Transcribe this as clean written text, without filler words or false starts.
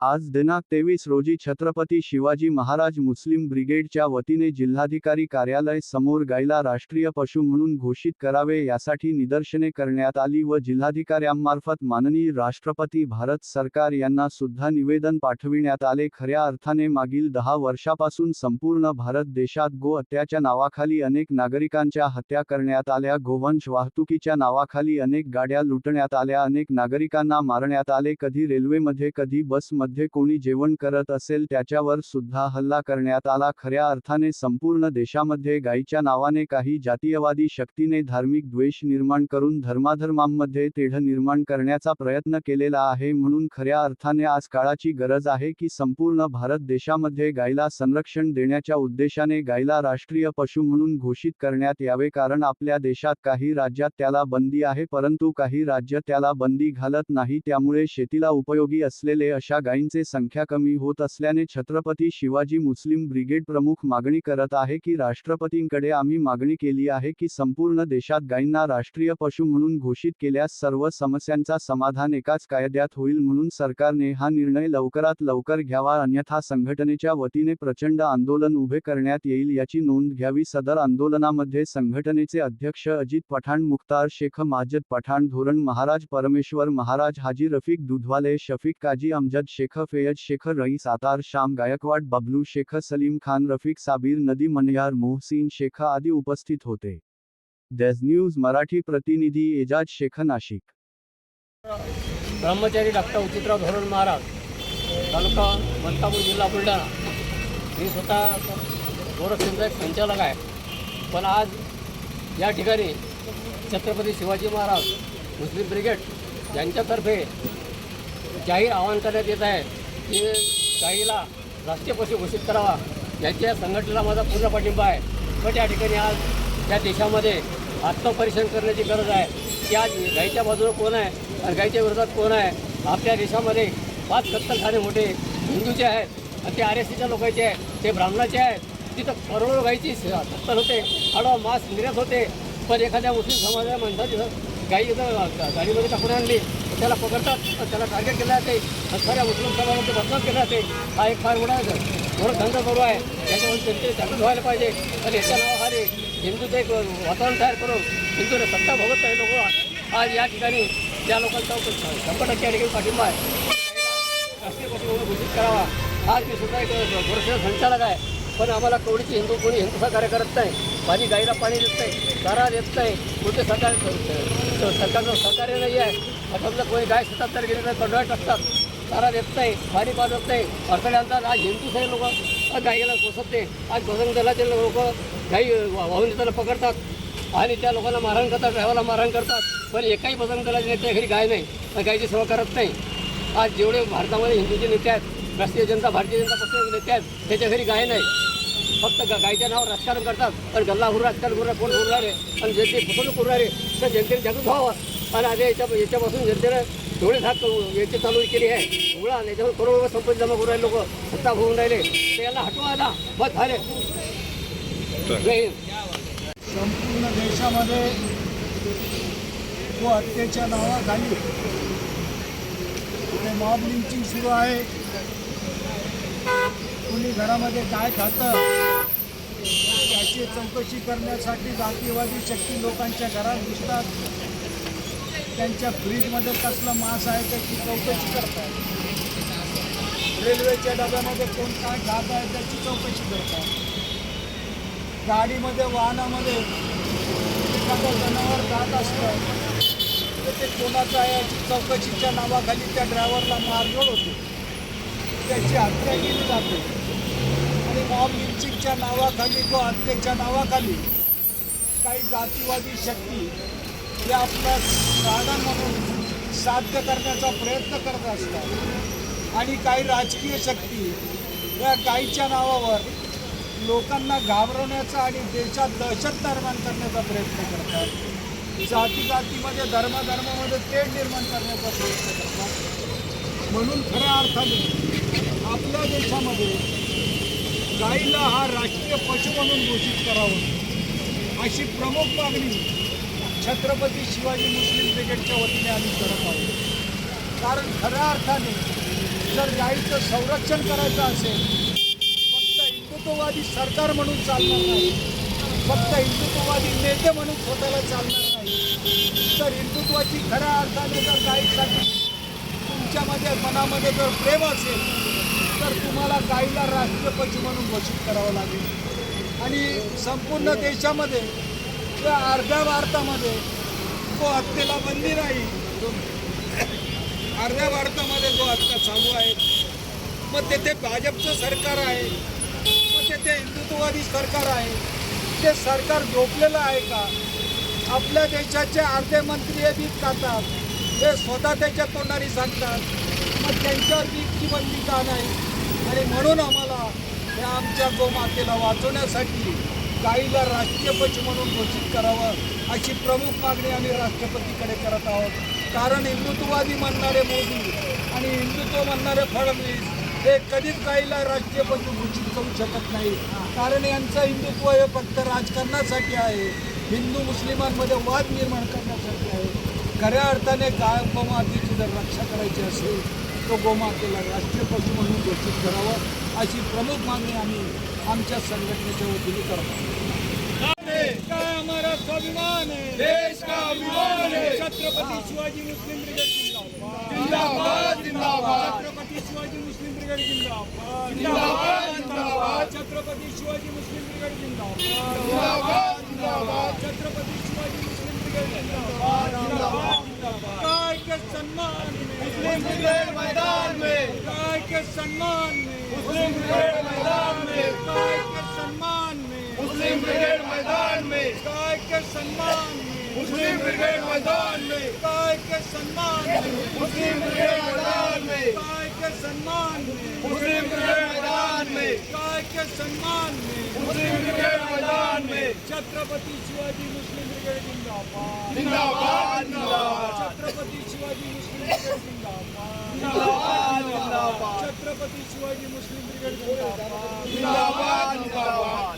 आज दिनांक 23 रोजी छत्रपती शिवाजी महाराज मुस्लिम ब्रिगेडच्या वतीने जिल्हाधिकारी कार्यालय समोर गायीला राष्ट्रीय पशु म्हणून घोषित करावे यासाठी निदर्शने करण्यात आली व जिल्हाधिकाऱ्यांमार्फत माननीय राष्ट्रपती भारत सरकार यांना सुद्धा निवेदन पाठविण्यात आले। खऱ्या अर्थाने मागील 10 वर्षापासून संपूर्ण भारत देशात गो हत्याच्या नावाखाली अनेक नागरिकांच्या हत्या करण्यात आल्या, गोवंश वाहतुकीच्या नावाखाली अनेक गाड्या लुटण्यात आल्या, अनेक नागरिकांना मारण्यात आले, कधी रेल्वेमध्ये कधी बसमध्ये कोणी जेवण करत असेल त्याच्यावर सुद्धा हल्ला करण्यात आला। खऱ्या अर्थाने संपूर्ण देशामध्ये गायीच्या नावाने काही जातीयवादी शक्तीने धार्मिक द्वेष निर्माण करून धर्माधर्मांमध्ये तेढ निर्माण करण्याचा प्रयत्न केलेला आहे। म्हणून खऱ्या अर्थाने आज काळाची गरज आहे की संपूर्ण भारत देशामध्ये गायीला संरक्षण देण्याच्या उद्देशाने गायीला राष्ट्रीय पशु म्हणून घोषित करण्यात यावे, कारण आपल्या देशात काही राज्यात त्याला बंदी आहे परंतु काही राज्य त्याला बंदी घालत नाही, त्यामुळे शेतीला उपयोगी असलेले अशा गायींची संख्या कमी होत असल्याने छत्रपती शिवाजी मुस्लिम ब्रिगेड प्रमुख मागणी करत आहे की राष्ट्रपतींकडे आम्ही मागणी केली आहे की संपूर्ण देशात गायींना राष्ट्रीय पशु म्हणून घोषित केल्यास सर्व समस्यांचा समाधान एकाच कायद्यात होईल। म्हणून सरकारने हा निर्णय लवकरात लवकर घ्यावा, अन्यथा संघटनेच्या वतीने प्रचंड आंदोलन उभे करण्यात येईल याची नोंद घ्यावी। सदर आंदोलनामध्ये संघटनेचे अध्यक्ष अजित पठाण, मुख्तार शेख माजिद पठाण, धोरण महाराज, परमेश्वर महाराज, हाजी रफीक दुधवाले, शफीक काजी, अमजद शेख, फैयद शेख, रईस आतार, शाम गायकवाड, बबलू शेख, सलीम खान, रफीक साबीर, नदी मनियार, मोहसिन शेख आदी उपस्थित होते। देश न्यूज मराठी प्रतिनिधी एजाज शेख, नाशिक। ब्रह्मचारी डॉक्टर उचितराव धोरण महाराज, तालुका मलकापूर, जिल्हा बुलढाणा। मी स्वतः गोरक्षेंद्र एक संचालक आहे, पण आज या ठिकाणी छत्रपती शिवाजी महाराज मुस्लिम ब्रिगेड यांच्यातर्फे जाहीर आवाहन करण्यात येत आहे की गायीला राष्ट्रीय पशु घोषित करावा, याच्या संघटनेला माझा पूर्ण पाठिंबा आहे। पण या ठिकाणी आज या देशामध्ये आत्मपरीक्षण करण्याची गरज आहे की आज गायीच्या बाजूने कोण आहे आणि गायीच्या विरोधात कोण आहे। आपल्या देशामध्ये 5 कत्तलखाने मोठे हिंदूचे आहेत आणि ते RSCच्या लोकांचे आहेत, ते ब्राह्मणाचे आहेत। तिथं करोडो गायीची कत्तल होते, आडवा मांस निर्यात होते, पण एखाद्या मुस्लिम समाजाच्या माणसाची गाई गाडीमध्ये टाकून आणली त्याला पकडतात, त्याला टार्गेट केलं जाते, खऱ्या मुस्लिम समाजामध्ये बदनाम केलं जाते। हा एक फार मोठा धंदा चालू आहे, याच्यावर त्यांचे जागृत व्हायला पाहिजे आणि याच्या नावाखाली हिंदूचं एक वातावरण तयार करून हिंदूने सत्ता भोगत आहे लोक। आज या ठिकाणी त्या लोकांचा 100% या ठिकाणी पाठिंबा आहे, राष्ट्रीय पशु घोषित करावा। आज मी सुद्धा एक गोरक्षेंद्र संचालक आहे, पण आम्हाला कवडीची हिंदू कोणी हिंदू सहकार्य करत नाही, पाणी गाईला पाणी देत नाही, चारा देत नाही, कुठे सरकारचं सहकार्य नाही आहे। समजा कोणी गाय शेतात तर गेली तर कंडोळ्यात टाकतात, चारा देत नाही, पाणी पाजत नाही, अडथळे आणतात। आज हिंदू सगळे लोक गाईला पोसत नाही। आज बजरंग दलाचे लोक गाई वाहून देताना पकडतात आणि त्या लोकांना मारहाण करतात, ड्रायव्हरला मारहाण करतात, पण एकाही बजरंग दलाच्या नेत्या घरी गाय नाही, गायीची सेवा करत नाही। आज जेवढे भारतामध्ये हिंदूचे नेते आहेत, राष्ट्रीय जनता भारतीय जनता पक्षाचे नेते आहेत, त्याच्या घरी गाय नाही, फक्त गायच्या नावावर राजकारण करतात। पण गल्लाहूर राजकारण करून कोण बोलणार आहे आणि जनते फसवणूक करणार आहे, तर जनतेने जागृत व्हावं। आणि आज याच्यापासून जनतेनं एवढे धाक याची चालू केली आहे, उघडा याच्यावर करोडो संपत्ती जमा करून राहिले लोक, सत्ता होऊन राहिले, तर याला हटवायला बस झाले। जय हिंद। संपूर्ण देशामध्ये गो हत्येच्या नावाखाली मॉब लिंचिंग सुरू आहे। कोणी घरामध्ये काय खातं याची चौकशी करण्यासाठी जातीवादी शक्ती लोकांच्या घरात घुसतात, त्यांच्या फ्रीजमध्ये कसलं मांस आहे त्याची चौकशी करतात, रेल्वेच्या डब्यामध्ये कोण काय खात आहे त्याची चौकशी करतात, गाडीमध्ये वाहनामध्ये एखादं जनावर जात असतं तर ते कोणाचं आहे याची चौकशीच्या नावाखाली त्या ड्रायव्हरला मारझोड होते, त्याची हत्या केली जाते। आणि मॉब लिंचिंगच्या नावाखाली गो हत्येच्या नावाखाली काही जातीवादी शक्ती हे आपलं साधन म्हणून साध्य करण्याचा प्रयत्न करत असतात आणि काही राजकीय शक्ती या गायीच्या नावावर लोकांना घाबरवण्याचा आणि देशात दहशत निर्माण करण्याचा प्रयत्न करतात, जातीमध्ये धर्मामध्ये तेढ निर्माण करण्याचा प्रयत्न करतात। म्हणून खऱ्या अर्थाने आपल्या देशामध्ये गायीला हा राष्ट्रीय पशु म्हणून घोषित करावं अशी प्रमुख मागणी छत्रपती शिवाजी मुस्लिम ब्रिगेडच्या वतीने आम्ही करत आहोत। कारण खऱ्या अर्थाने जर गायीचं संरक्षण करायचं असेल, फक्त हिंदुत्ववादी सरकार म्हणून चालणार नाही, फक्त हिंदुत्ववादी नेते म्हणून स्वतःला चालणार नाही, तर हिंदुत्वाची खऱ्या अर्थाने जर गायीसाठी तुमच्यामध्ये मनामध्ये जर प्रेम असेल तर तुम्हाला गायीला राष्ट्रीय पशु म्हणून घोषित करावं लागेल. आणि संपूर्ण देशामध्ये किंवा अर्ध्या भारतामध्ये तो हत्येला बंदी नाही. अर्ध्या भारतामध्ये जो हत्या चालू आहे, मग तेथे भाजपचं सरकार आहे, मग तेथे हिंदुत्ववादी सरकार आहे. ते सरकार झोपलेलं आहे का? आपल्या देशाचे अर्धे मंत्री हे बीट खातात, हे स्वतः त्याच्या तोंडाने सांगतात, मग त्यांच्यावर बीटची बंदी का नाही? आणि म्हणून आम्हाला या आमच्या गोमातेला वाचवण्यासाठी गायीला राष्ट्रीय पशु म्हणून घोषित करावं अशी प्रमुख मागणी आम्ही राष्ट्रपतीकडे करत आहोत. कारण हिंदुत्ववादी म्हणणारे मोदी आणि हिंदुत्व म्हणणारे फडणवीस हे कधीच गायीला राष्ट्रीय पशु घोषित करू शकत नाही. कारण यांचं हिंदुत्व हे फक्त राजकारणासाठी आहे, हिंदू मुस्लिमांमध्ये वाद निर्माण करण्यासाठी आहे. खऱ्या अर्थाने गोमातेची जर रक्षा करायची असेल तो गोमातेला राष्ट्रीय पशु म्हणून घोषित करावं अशी प्रमुख मागणी आम्ही आमच्या संघटनेच्या वतीने करतो. काय हमारा स्वाभिमान है, देश का अभिमान है. छत्रपति शिवाजी मुस्लिम ब्रिगेड जिंदाबाद, जिंदाबाद, जिंदाबाद. छत्रपति शिवाजी मुस्लिम ब्रिगेड जिंदाबाद, जिंदाबाद, जिंदाबाद. छत्रपति शिवाजी मुस्लिम ब्रिगेड जिंदाबाद, जिंदाबाद, जिंदाबाद. छत्रपति शिवाजी मुस्लिम ब्रिगेड जिंदाबाद, जिंदाबाद, जिंदाबाद. काय के सम्मान में मुस्लिम ब्रिगेड मैदान में, काय के सम्मान में मुस्लिम ब्रिगेड मैदान में, काय के सम्मान में मुस्लिम ब्रिगेड मैदान में, काय के सम्मान में मुस्लिम ब्रिगेड मैदान में, काय के सम्मान में मुस्लिम ब्रिगेड मैदान में, काय के सम्मान में मुस्लिम ब्रिगेड मैदान में, काय के सम्मान में मुस्लिम ब्रिगेड मैदान में. छत्रपति शिवाजी मुस्लिम ब्रिगेड जिंदाबाद, जिंदाबाद, जिंदाबाद. छत्रपति शिवाजी मुस्लिम ब्रिगेड जिंदाबाद, जिंदाबाद, जिंदाबाद. छत्रपति शिवाजी मुस्लिम ब्रिगेड जिंदाबाद, जिंदाबाद, जिंदाबाद.